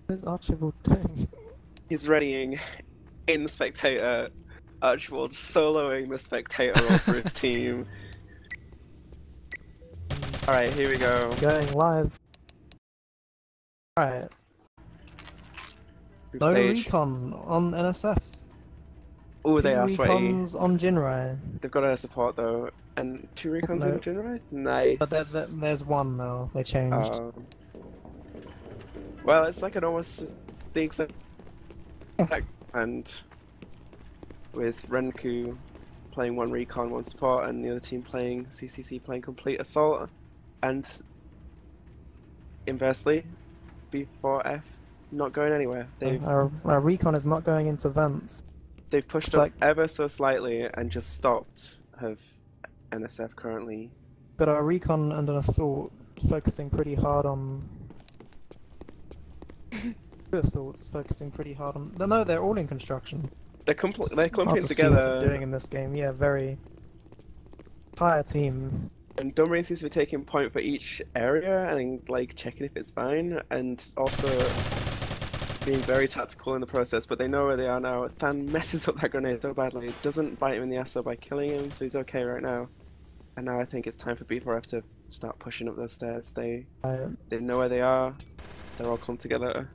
What is Archibald doing? He's readying in the spectator. Archibald soloing the spectator role for his team. Alright, here we go. Going live. Alright. Group No stage. recon on NSF. Oh, they are sweaty. Recons on Jinrai. They've got air support though. And 2 recons No. in Jinrai? Nice. But there's one now. They changed. Well, it's like an almost the exact and with Renku playing 1 recon, 1 support, and the other team playing CCC playing complete assault, and inversely, B4F not going anywhere. Our recon is not going into vents. They've pushed up ever so slightly and just stopped. Have NSF currently? But our recon and an assault focusing pretty hard on. Assaults focusing pretty hard on. No, they're all in construction. They're clumping together. Doing in this game, yeah, very entire team. And Dumrain seems to be taking point for each area and like checking if it's fine, and also being very tactical in the process. But they know where they are now. Than messes up that grenade so badly. Doesn't bite him in the ass by killing him, so he's okay right now. And now I think it's time for B4F to start pushing up those stairs. They know where they are. They're all come together.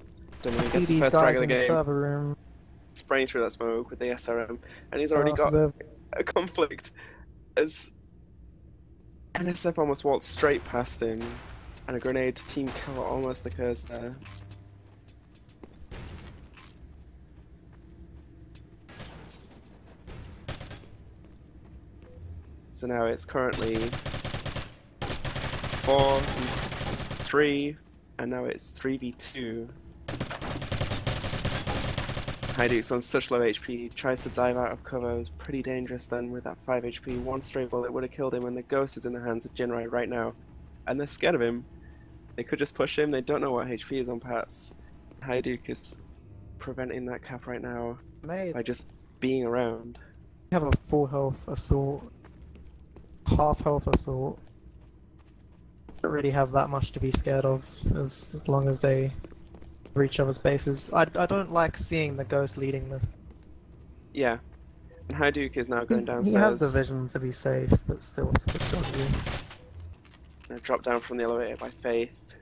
I see these guys in the server room. Spraying through that smoke with the SRM, and he's already got a conflict as NSF almost walked straight past him, and a grenade team kill almost occurs there. So now it's currently 4v3, and now it's 3v2. Haiduke's on such low HP, tries to dive out of cover. It was pretty dangerous then with that 5 HP. One stray bullet would have killed him, and the ghost is in the hands of Jinrai right now. And they're scared of him. They could just push him, they don't know what HP is on Pats. Haiduke is preventing that cap right now by just being around. We have a full health assault, half health assault. Don't really have that much to be scared of as long as they each other's bases. I don't like seeing the ghost leading them. Yeah. And Haiduke is now going downstairs. He has the vision to be safe, but still it's a bit dodgy. Drop down from the elevator by Faith.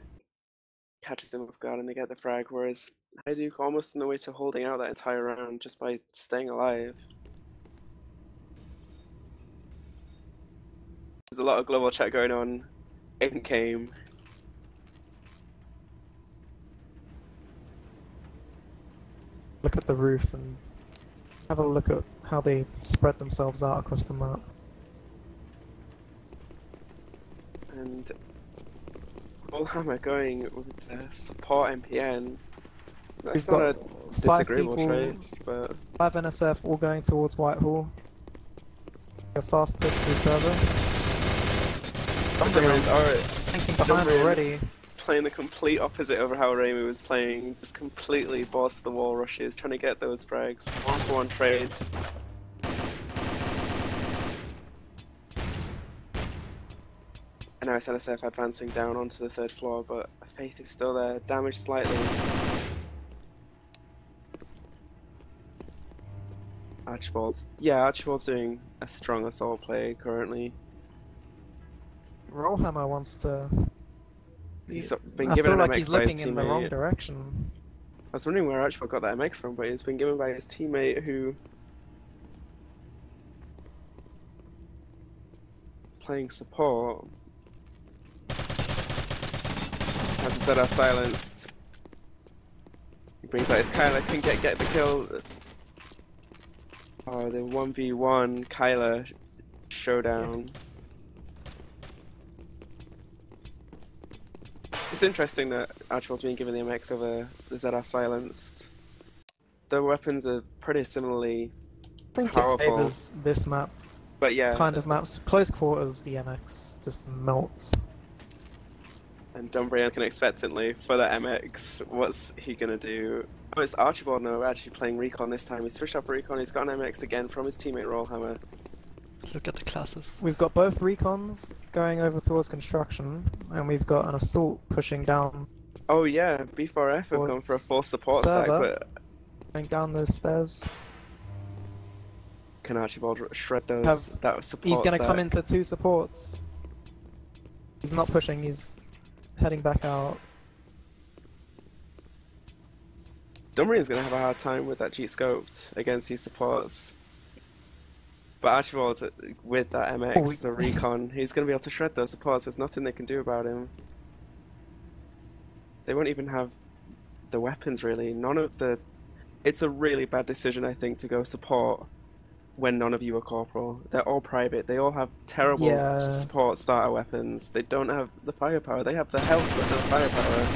Catches them off guard and they get the frag, whereas Haiduke almost on the way to holding out that entire round just by staying alive. There's a lot of global chat going on in game. Look at the roof and have a look at how they spread themselves out across the map. And Wallhammer going with the support MPN. That's not a disagreeable trait, but 5 NSF all going towards Whitehall. A fast pick through server. Dumbrain's already thinking behind already. Playing the complete opposite over how Raimi was playing, just completely balls to the wall rushes, trying to get those frags, 1-for-1 trades. And now it's NSF advancing down onto the 3rd floor, but Faith is still there, damaged slightly. Archibald's doing a strong assault play currently. Rollhammer wants to. He's been I given feel an like MX he's by his looking in the wrong teammate. direction. I was wondering where Archibald got that MX from, but he's been given by his teammate who playing support. As I said, are silenced. He brings out his Kyler, can get the kill. Oh, the 1v1 Kyler showdown. It's interesting that Archibald's being given the MX over the ZR silenced. The weapons are pretty similarly I think powerful. it favours this map. But yeah, kind of maps. Close quarters, the MX just melts. And Dumbrain looking expectantly for the MX. What's he gonna do? Oh, it's Archibald now actually playing Recon this time. He's switched up for Recon, he's got an MX again from his teammate Rollhammer. Look at the classes. We've got both recons going over towards construction, and we've got an assault pushing down Oh yeah, B4F have gone for a full support stack, server. but Going down those stairs. can Archibald shred those Have- that support He's going to stack? come into 2 supports. He's not pushing, he's heading back out. Dumbrian's gonna have a hard time with that G-scoped against these supports. But Archibald, with that MX, the recon, he's gonna be able to shred those supports. There's nothing they can do about him. They won't even have the weapons, really. None of the... It's a really bad decision, I think, to go support when none of you are corporal. They're all private. They all have terrible support starter weapons. They don't have the firepower. They have the health but no firepower.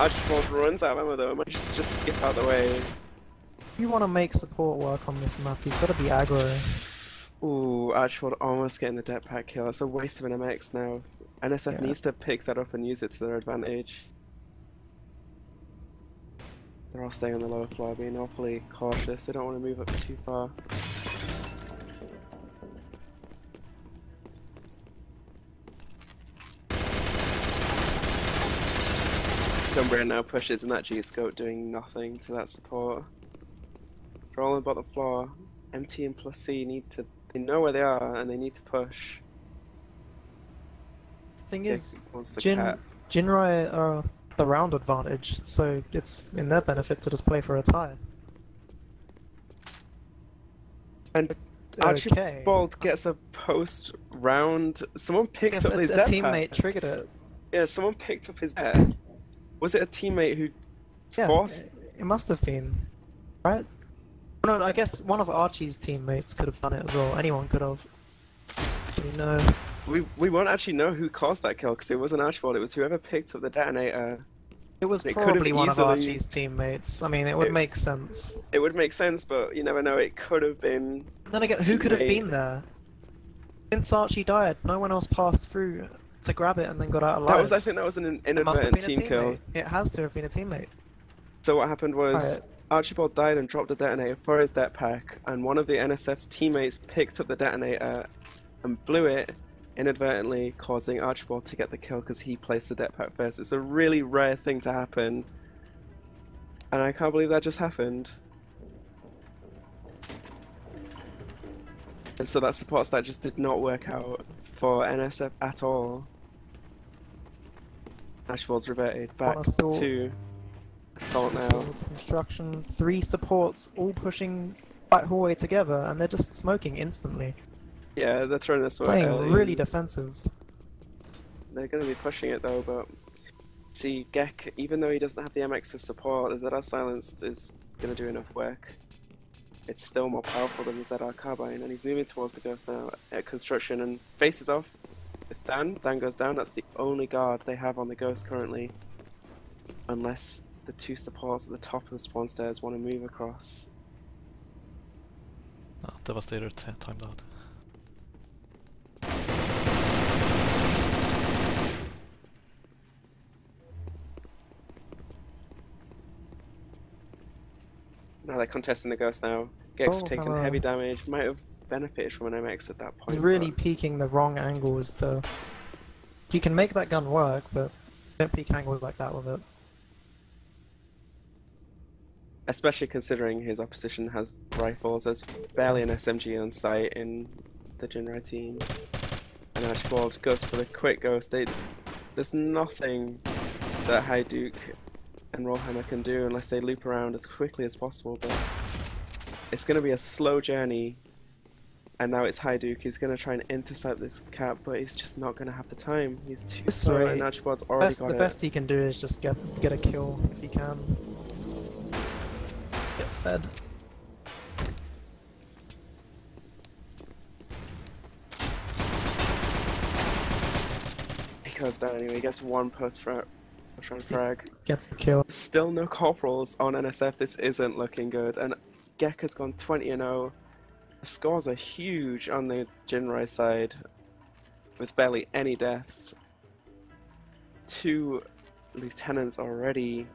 Archibald runs out of ammo though, I might just skip out the way. If you want to make support work on this map, you've got to be aggro. Ooh, Archibald almost getting the deck pack kill. It's a waste of an MX now. NSF needs to pick that up and use it to their advantage. They're all staying on the lower floor, being awfully cautious. They don't want to move up too far. Dumbria now pushes and that G-scope doing nothing to that support. They're all on the bottom floor. MT and plus C they know where they are and they need to push. Thing is, Cat. Jinrai are the round advantage, so it's in their benefit to just play for a tie. And Archibald gets a post round. Someone picked up his a death teammate pack. triggered it. Yeah, someone picked up his death. Was it a teammate who forced? It must have been, right? No, I guess one of Archie's teammates could have done it as well. Anyone could have. You know. We won't actually know who caused that kill because it wasn't Archibald. It was whoever picked up the detonator. It was probably one of Archie's teammates. I mean, it would make sense. It would make sense, but you never know. It could have been. Then again, who could have been there? Since Archie died, no one else passed through to grab it and then got out alive. I think that was an inadvertent team kill. It has to have been a teammate. So what happened was Archibald died and dropped the detonator for his death pack, and one of the NSF's teammates picked up the detonator and blew it, inadvertently causing Archibald to get the kill because he placed the death pack first. It's a really rare thing to happen, and I can't believe that just happened. And so that support stack just did not work out for NSF at all. Archibald's reverted back to assault now. Construction, 3 supports all pushing right hallway together, and they're just smoking instantly. Yeah, they're throwing this way. Playing really defensive. They're going to be pushing it though, but see, Gek, even though he doesn't have the MX to support, the ZR Silenced is going to do enough work. It's still more powerful than the ZR Carbine, and he's moving towards the Ghost now at construction and faces off with Dan. Dan goes down. That's the only guard they have on the Ghost currently, unless the 2 supports at the top of the spawn stairs want to move across. Oh, Devastator timed out. Now they're contesting the Ghost now. Gek's taken heavy damage, might have benefited from an MX at that point. He's really peeking the wrong angles to... You can make that gun work, but don't peek angles like that with it. Especially considering his opposition has rifles. There's barely an SMG on site in the Jinrai team. And Archibald goes for the quick Ghost. There's nothing that Haiduk and Rollhammer can do unless they loop around as quickly as possible, but it's going to be a slow journey. And now it's Haiduk. He's going to try and intercept this cap, but he's just not going to have the time. He's too slow, and Archibald's already got it. The best he can do is just get a kill if he can. Get fed. He goes down anyway. He gets 1 post frag. Gets the kill. Still no corporals on NSF. This isn't looking good. And Gek has gone 20-0. The scores are huge on the Jinrai side, with barely any deaths. 2 lieutenants already.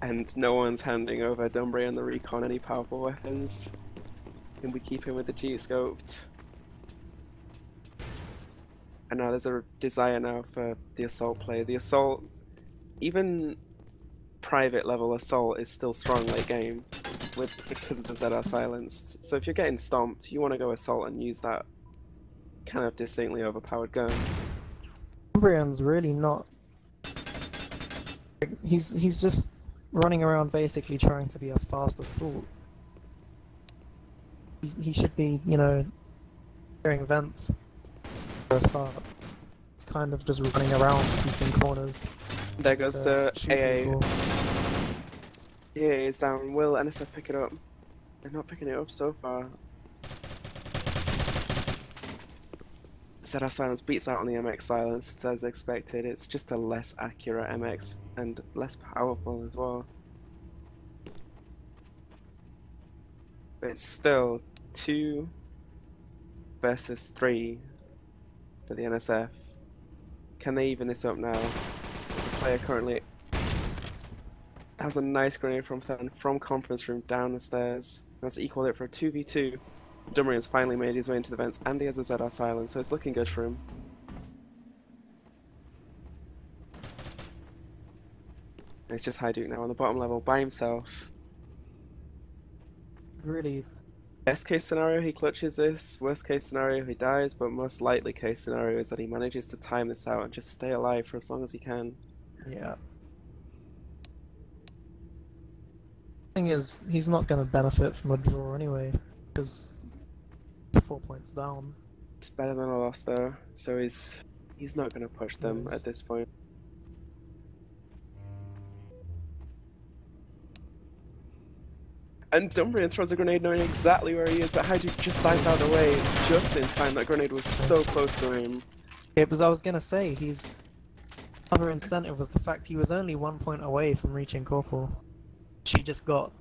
And no one's handing over Dumbria and the Recon any powerful weapons. Can we keep him with the G-scoped? And now there's a desire now for the assault play. The assault, even private level assault, is still strong late game because of the ZR silenced. So if you're getting stomped, you want to go assault and use that kind of distinctly overpowered gun. Umbrian's really not. He's just running around basically trying to be a fast assault. He should be, you know, clearing vents for a start. He's kind of just running around keeping corners. There goes the shoot AA. people. The AA is down. Will NSF pick it up? They're not picking it up so far. ZR Silence beats out on the MX Silenced as expected. It's just a less accurate MX and less powerful as well. But it's still 2 versus 3 for the NSF. Can they even this up now? There's a player currently. That was a nice grenade from Thurn from conference room down the stairs. That's equaled it for a 2v2. Dumrian's finally made his way into the vents and he has a ZR silence, so it's looking good for him. And it's just Hajduk now on the bottom level by himself. Really, Best case scenario he clutches this, worst case scenario he dies, but most likely case scenario is that he manages to time this out and just stay alive for as long as he can. yeah. Thing is, he's not going to benefit from a draw anyway, because 4 points down. It's better than a loss though, so he's not going to push them at this point. And Dumbrian throws a grenade knowing exactly where he is, but Hajduk just dies out of the way just in time. That grenade was so close to him. It was, I was going to say, other incentive was the fact he was only 1 point away from reaching Corporal. She just got,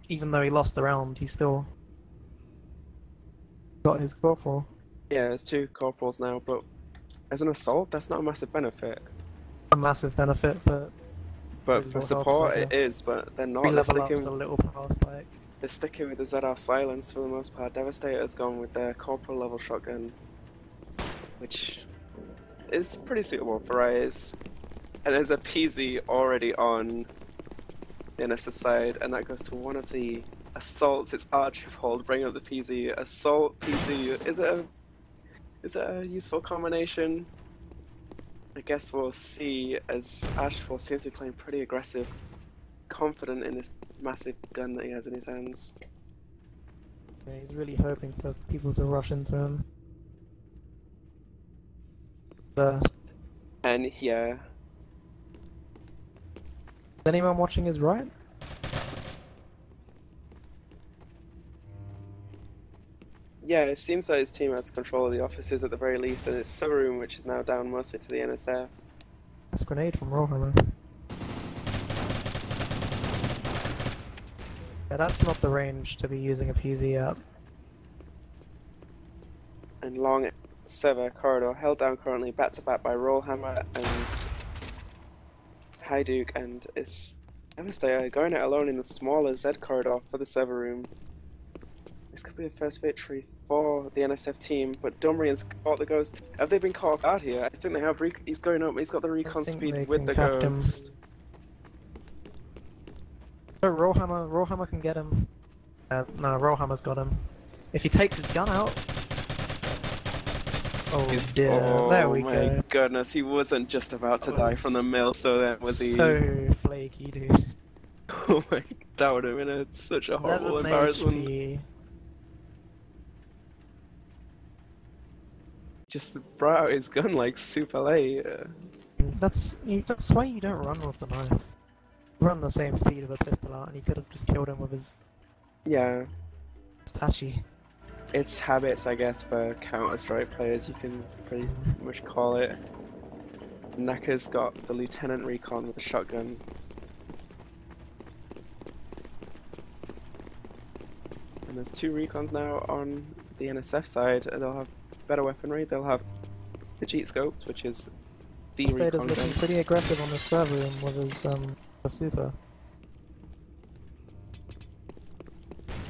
even though he lost the round, he still got his Corporal. Yeah, there's 2 corporals now, but as an assault, that's not a massive benefit. A massive benefit, but for helps, support, I it guess. is, but they're not. Re-level up's a little power spike. They're sticking with the ZR silence for the most part. Devastator's gone with their corporal level shotgun, which is pretty suitable for Ryze. And there's a PZ already on the NSS side, and that goes to one of the assaults. It's Archibald bringing up the PZ. Assault, PZ. Is it a useful combination? I guess we'll see, as Archibald seems to be playing pretty aggressive, confident in this massive gun that he has in his hands. Yeah, he's really hoping for people to rush into him. And yeah. Is anyone watching his right? Yeah, it seems like his team has control of the offices at the very least, and it's server room which is now down mostly to the NSF. That's a grenade from Rollhammer. Yeah, that's not the range to be using a PZ at. And long server corridor held down currently back to back by Rollhammer and Hajduk, and it's Devastator going it alone in the smaller Z corridor for the server room. This could be the first victory for the NSF team, but Dumrian's caught the ghost. Have they been caught out here? I think they have. He's going up, he's got the recon speed with the ghost. Oh, Rollhammer can get him. No, Rollhammer's got him. If he takes his gun out... Oh dear, there we go. Oh my goodness, he wasn't just about to die from the mill, so then was he? So flaky, dude. Oh my, that would have been such a horrible embarrassment. HP. Just brought out his gun like super late. That's why you don't run with the knife. Run the same speed of a pistol out, and he could have just killed him with his... Yeah. Tachi. It's habits, I guess, for Counter-Strike players, you can pretty much call it. Naka's got the Lieutenant Recon with a shotgun. And there's 2 recons now on the NSF side, and they'll have better weaponry. They'll have the Jeet Scopes, which is the recon gun. Looking pretty aggressive on the server room with his super.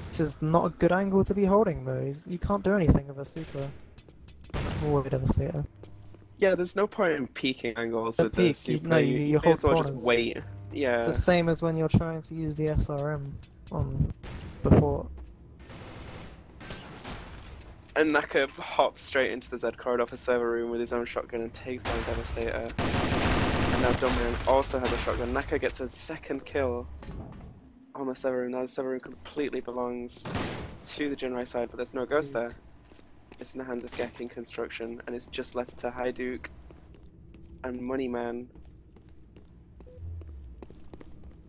This is not a good angle to be holding though. You can't do anything with a super. Oh, Devastator. Yeah, there's no point in peeking angles At with the peak, super. no, You you may hold as well just corners. wait. It's Yeah. the same as when you're trying to use the SRM on the port. And Naka hops straight into the Z corridor for server room with his own shotgun and takes down Devastator. And now Dumman also has a shotgun. Naka gets a second kill on the server room. Now the server room completely belongs to the Jinrai side, but there's no ghost there. It's in the hands of Gekking Construction, and it's just left to Haiduke and Moneyman.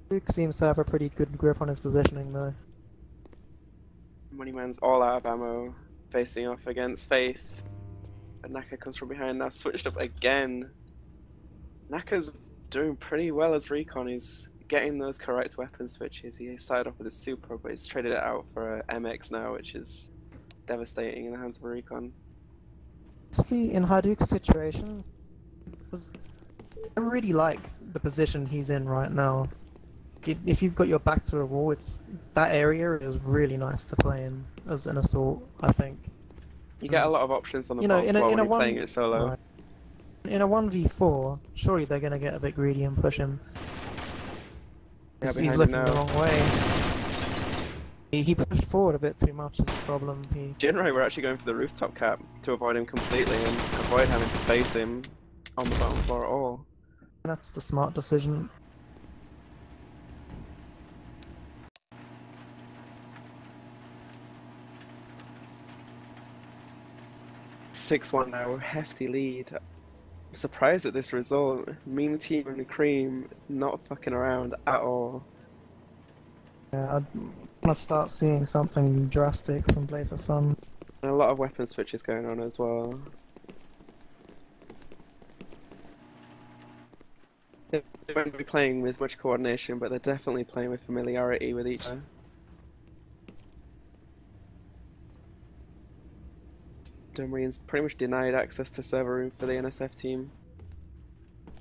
Duke seems to have a pretty good grip on his positioning though. Moneyman's all out of ammo, facing off against Faith. And Naka comes from behind, now switched up again. Naka's doing pretty well as recon. He's getting those correct weapon switches. He started off with a super, but he's traded it out for a MX now, which is devastating in the hands of a recon. Honestly, in Hadouke's situation, I really like the position he's in right now. If you've got your back to a wall, that area is really nice to play in as an assault, I think. You get a lot of options on the You know, bottom floor when you're one, playing it solo. right. In a 1v4, surely they're gonna get a bit greedy and push him. Yeah, He's looking the wrong way. He pushed forward a bit too much is the problem. Jinrai were actually going for the rooftop cap to avoid him completely and avoid having to face him on the bottom floor at all. That's the smart decision. (6-1) now, hefty lead. I'm surprised at this result. Meme Team and the Cream not fucking around at all. Yeah, I want to start seeing something drastic from Bley4Fun. And a lot of weapon switches going on as well. They won't be playing with much coordination, but they're definitely playing with familiarity with each other. Dumrian's pretty much denied access to server room for the NSF team.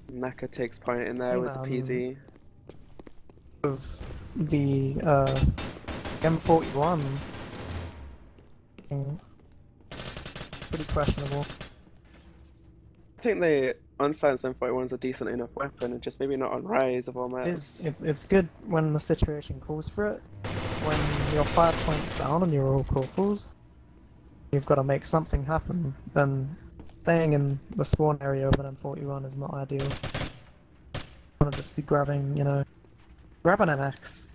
Naka takes point in there with the PZ. Of the M41, pretty questionable. I think the unsilenced M41 is a decent enough weapon, just maybe not on Rise of all maps. It's good when the situation calls for it. When you're 5 points down and you're all corporals, you've got to make something happen, then staying in the spawn area of an M41 is not ideal. You want to just be grabbing, you know, grab an MX. I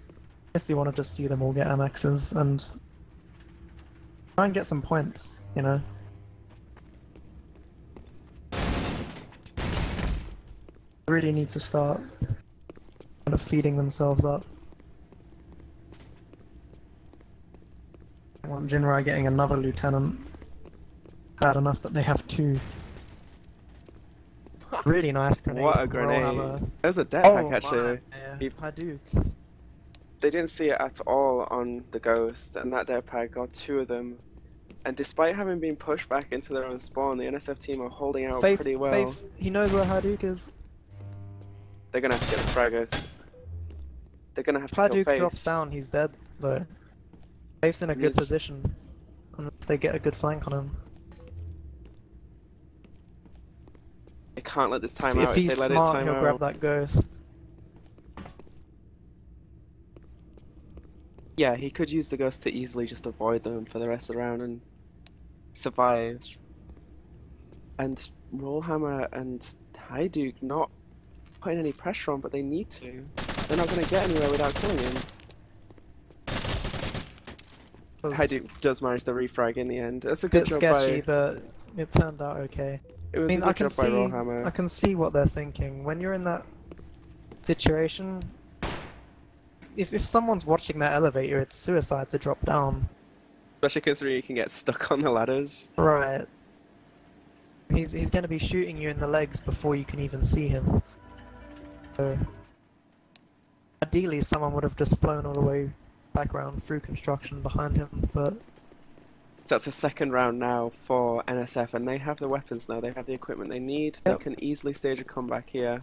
guess you want to just see them all get MXs and try and get some points, you know. Really need to start kind of feeding themselves up. I want Jinrai getting another lieutenant. Bad enough that they have 2. Really nice grenade. What a grenade. There's a dead hack actually. Hadouke. They didn't see it at all on the Ghost, and that dead pack got 2 of them. And despite having been pushed back into their own spawn, the NSF team are holding out pretty well. Faith, he knows where Hadouke is. They're gonna have to get the Fraggers. They're gonna have to kill Hadouke Faith. drops down, he's dead though. Faith's in a good position, unless they get a good flank on him. They can't let this time out. If he's they let smart, it time he'll out. grab that Ghost. Yeah, he could use the Ghost to easily just avoid them for the rest of the round and survive. And Rollhammer and Haiduke not putting any pressure on, but they need to. They're not going to get anywhere without killing him. Haiduke does manage the refrag in the end. That's a good job sketchy, by... but it turned out okay. It was I mean, a good job by Rollhammer. I can see what they're thinking. When you're in that situation, if someone's watching that elevator, it's suicide to drop down. Especially considering you can get stuck on the ladders. Right. He's going to be shooting you in the legs before you can even see him. So, ideally, someone would have just flown all the way back around through construction behind him, but... So that's the second round now for NSF, and they have the weapons now, they have the equipment they need, They can easily stage a comeback here.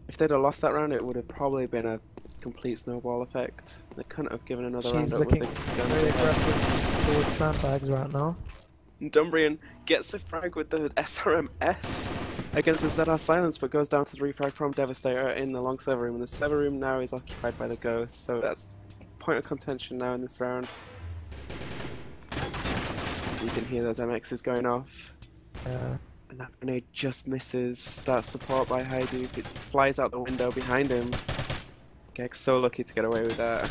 If they'd have lost that round, it would have probably been a complete snowball effect. They couldn't have given another round She's up looking with the guns very they had. aggressive towards sandbags right now. Dumbrian gets the frag with the SRMS against the ZR Silence, but goes down to the refrag from Devastator in the long server room, and the server room now is occupied by the Ghost, so that's point of contention now in this round. You can hear those MXs going off. And that grenade just misses that support by Hajduk. It flies out the window behind him. Gek's so lucky to get away with that.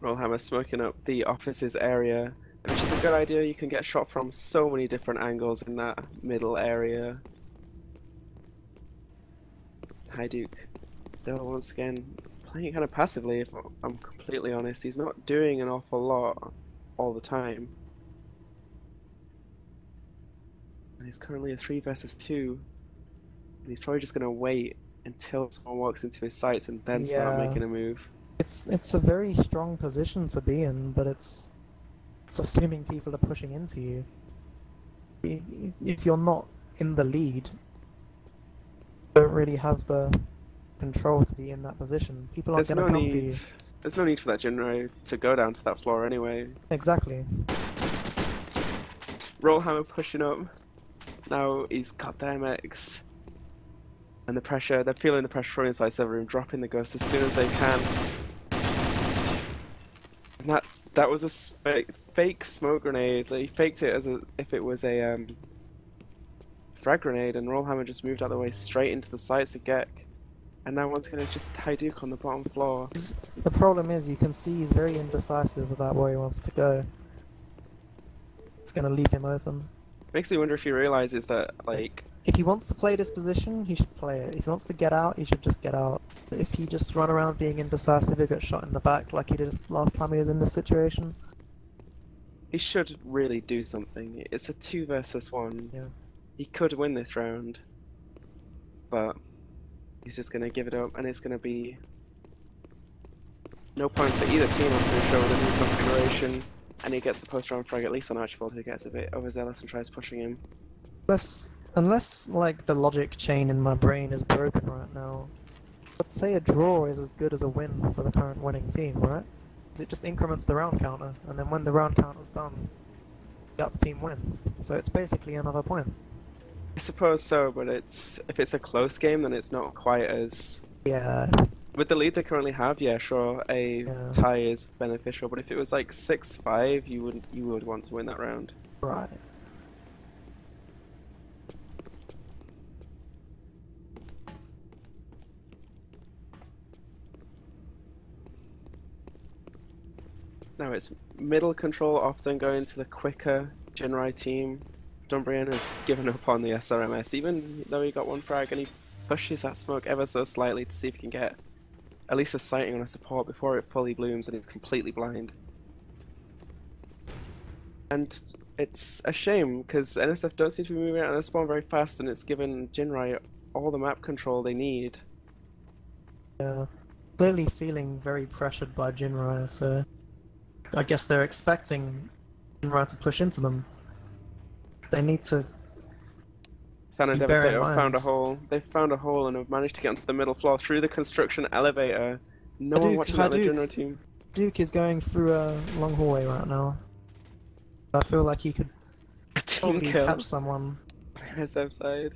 Rollhammer smoking up the office's area, which is a good idea. You can get shot from so many different angles in that middle area. Hajduk, though, once again, playing kind of passively, if I'm completely honest. He's not doing an awful lot all the time. And he's currently a 3 versus 2. And he's probably just going to wait until someone walks into his sights and then start making a move. It's a very strong position to be in, but it's assuming people are pushing into you. If you're not in the lead, you don't really have the control to be in that position. People are going to come to you. There's no need for that Jinro to go down to that floor anyway. Exactly. Rollhammer pushing up. Now he's got the MX. And the pressure, they're feeling the pressure from inside server room, dropping the Ghost as soon as they can. And that was a fake smoke grenade. He faked it as if it was a frag grenade, and Rollhammer just moved out of the way straight into the sights of Gek. And now once again it's just Hajduk on the bottom floor. The problem is you can see he's very indecisive about where he wants to go. It's going to leave him open. Makes me wonder if he realizes that, like... If he wants to play this position, he should play it. If he wants to get out, he should just get out. If he just run around being indecisive, he'll get shot in the back like he did last time he was in this situation. He should really do something. It's a 2 versus 1. Yeah. He could win this round. But he's just going to give it up, and it's going to be no points for either team, I'm pretty sure, with a new configuration. And he gets the post-round frag, at least on Archibald, who gets a bit overzealous and tries pushing him. Unless like the logic chain in my brain is broken right now, let's say a draw is as good as a win for the current winning team, right? Because it just increments the round counter, and then when the round counter's done, the up team wins. So it's basically another point. I suppose so, but if it's a close game, then it's not quite as... Yeah. With the lead they currently have, yeah, sure, a tie is beneficial, but if it was like 6-5, you would want to win that round. Right. Now it's middle control, often going to the quicker Jinrai team. Dumbrian has given up on the SRMS, even though he got one frag, and he pushes that smoke ever so slightly to see if he can get at least a sighting on a support before it fully blooms and he's completely blind. And it's a shame, because NSF don't seem to be moving out of the spawn very fast, and it's given Jinrai all the map control they need. Yeah. Clearly feeling very pressured by Jinrai, so I guess they're expecting Jinrai to push into them. They need to... Than and Devastator have found a hole. They've found a hole and have managed to get onto the middle floor through the construction elevator. No one watching that Jinrai team. Duke is going through a long hallway right now. I feel like he could probably catch someone. NSF side.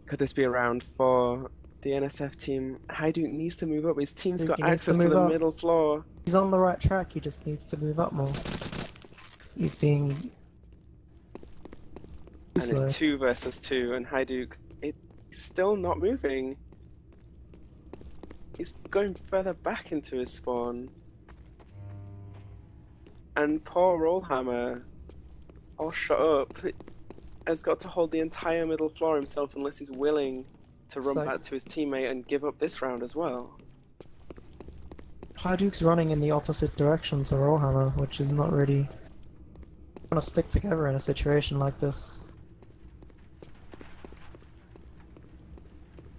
Could this be a round for the NSF team? Hajduk needs to move up. His team's got access to the middle floor. He's on the right track, he just needs to move up more. He's being... And it's 2 versus 2, and Hajduk, it's still not moving. He's going further back into his spawn. And poor Rollhammer, all shut up, has got to hold the entire middle floor himself unless he's willing to run back to his teammate and give up this round as well. Hajduk's running in the opposite direction to Rollhammer, which is not really going to stick together in a situation like this.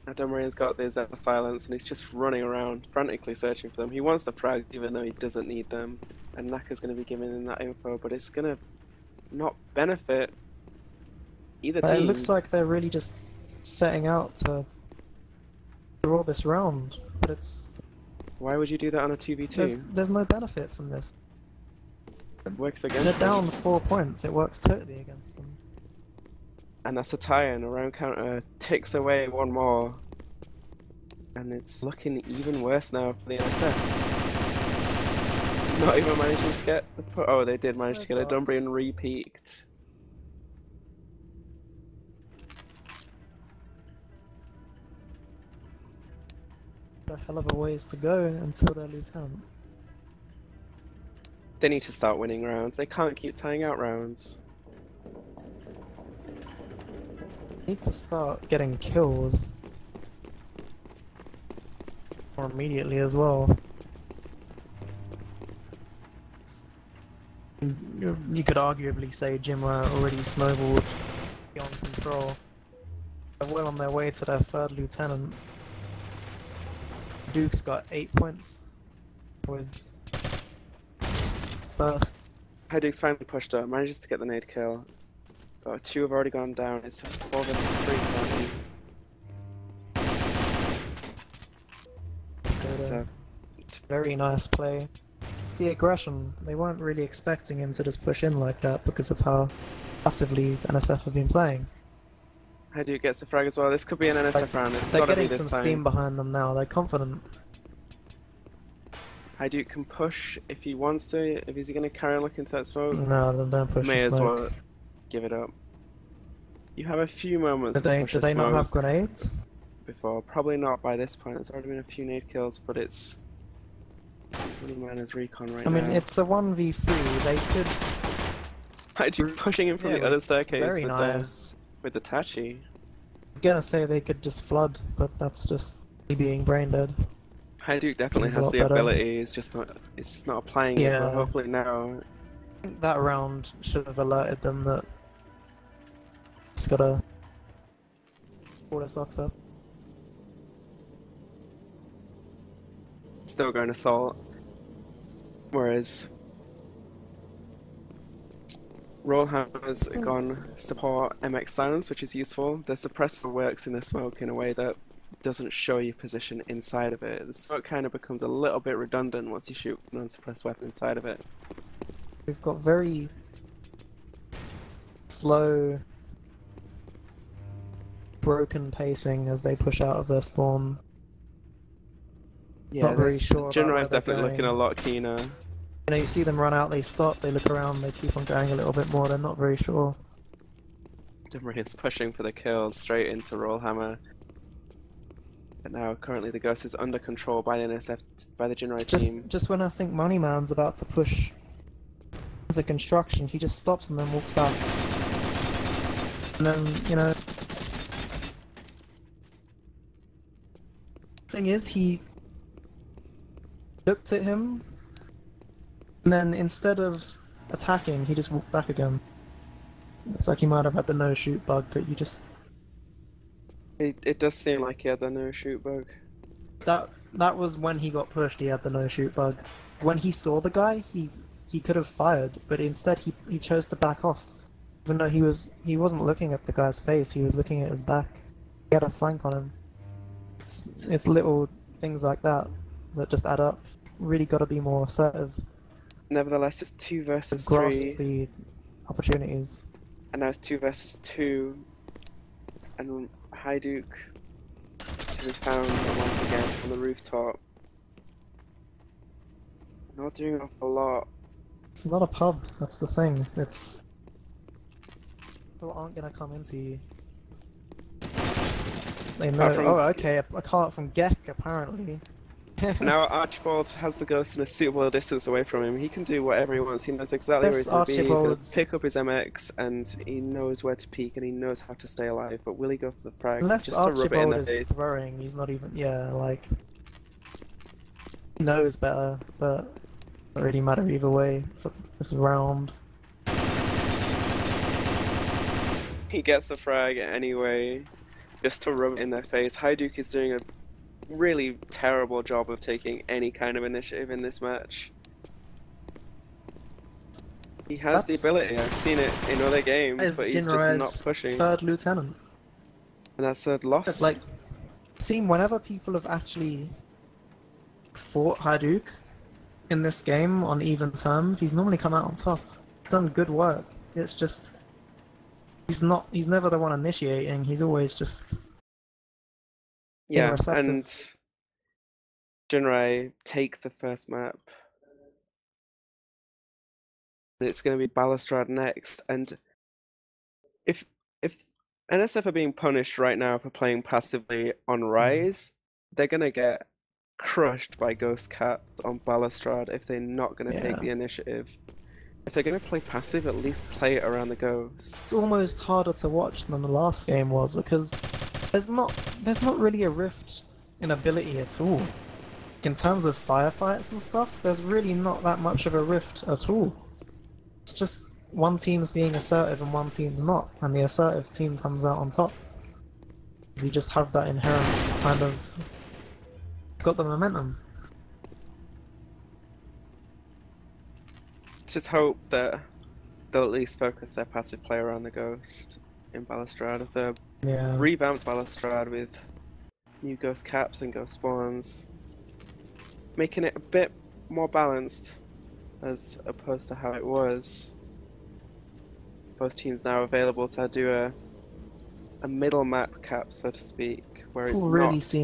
Now Dumbrian's got this silence and he's just running around frantically searching for them. He wants the frag even though he doesn't need them. And Naka's going to be giving him that info, but it's going to not benefit either team. It looks like they're really just setting out to draw this round, but Why would you do that on a 2v2? there's no benefit from this. It works against They're them. down 4 points. It works totally against them. And that's a tie, and a round counter ticks away one more. And it's looking even worse now for the NSF. Not even managing to get the oh, they did manage to get a Dumbrian re-peaked. A hell of a ways to go until they're lieutenant. They need to start winning rounds. They can't keep tying out rounds. Need to start getting kills more immediately as well. You could arguably say Jimra already snowballed beyond control. They're well on their way to their 3rd lieutenant. Duke's got 8 points for his first. Duke's finally pushed up, manages to get the nade kill. Oh, 2 have already gone down. It's 4 versus 3 currently. So, very nice play. The aggression, they weren't really expecting him to just push in like that because of how passively NSF have been playing. Duke gets the frag as well. This could be an NSF round. It's They're gotta be getting this some time. steam behind them now, they're confident. Duke can push if he wants to. If he's gonna carry on looking to that smoke, No, don't push may the as smoke. well give it up. You have a few moments Did to they, push did the they not smoke have grenades? before. Probably not by this point. There's already been a few nade kills, but it's really minus recon right I now. mean, it's a 1v3, they could... Duke pushing in from Yeah, the other staircase very with nice. the Tachi. I was gonna say they could just flood, but that's just me being brain dead. Duke definitely Things a has lot the better. ability. It's just not applying it. Yeah. But hopefully now. I think that round should have alerted them that just gotta pull their socks up. Still going assault. Whereas Rollhammer's gone support MX silence, which is useful. The suppressor works in the smoke in a way that doesn't show your position inside of it. The smoke kind of becomes a little bit redundant once you shoot an unsuppressed weapon inside of it. We've got very slow, broken pacing as they push out of their spawn. Yeah, Not very sure about Jinrai where is they're definitely looking a going. lot keener. You know, you see them run out, they stop, they look around, they keep on going a little bit more, they're not very sure. Jinrai is pushing for the kills straight into Rollhammer. But now, currently, the Ghost is under control by the NSF, by the Jinrai team. Just when I think Moneyman's about to push into construction, he just stops and then walks back. And then, you know... Thing is, he looked at him, and then instead of attacking, he just walked back again. It's like he might have had the no-shoot bug, but you just... It does seem like he had the no-shoot bug. That was when he got pushed, he had the no-shoot bug. When he saw the guy, he could have fired, but instead he chose to back off. Even though he wasn't looking at the guy's face, he was looking at his back. He had a flank on him. It's little things like that that just add up. Really got to be more assertive. Nevertheless, it's 2 versus Grasp 3, the opportunities. and now it's 2 versus 2, and Duke to be found once again on the rooftop. Not doing an awful lot. It's not a pub, that's the thing. It's... People aren't gonna come into you. They know, oh okay, a cart from Gek apparently. Now Archibald has the Ghost in a suitable distance away from him. He can do whatever he wants. He knows exactly where he's going to be. He's going to pick up his MX, and he knows where to peek, and he knows how to stay alive. But will he go for the frag? Unless just to rub it in Archibald their is face? throwing, he's not even, yeah, like... He knows better, but it doesn't really matter either way for this round. He gets the frag anyway, just to rub it in their face. Duke is doing a really terrible job of taking any kind of initiative in this match. He has the ability, I've seen it in other games, but he's just not pushing. 3rd lieutenant. And that's a loss. It's like seen whenever people have actually fought Hadouken in this game on even terms, he's normally come out on top. He's done good work. It's just he's never the one initiating, he's always just being Yeah, receptive. and Jinrai take the first map. It's going to be Balustrade next, and if NSF are being punished right now for playing passively on Rise, they're going to get crushed by Ghost Caps on Balustrade if they're not going to take the initiative. If they're going to play passive, at least play it around the Ghost. It's almost harder to watch than the last game was because there's not really a rift in ability at all. In terms of firefights and stuff, there's really not that much of a rift at all. It's just one team's being assertive and one team's not, and the assertive team comes out on top. So you just have that inherent kind of got the momentum. Let's just hope that they'll at least focus their passive play around the Ghost in Balustrade. The revamped Balustrade with new Ghost Caps and Ghost Spawns, making it a bit more balanced as opposed to how it was. Both teams now available to do a middle map cap, so to speak, where it's People really not seem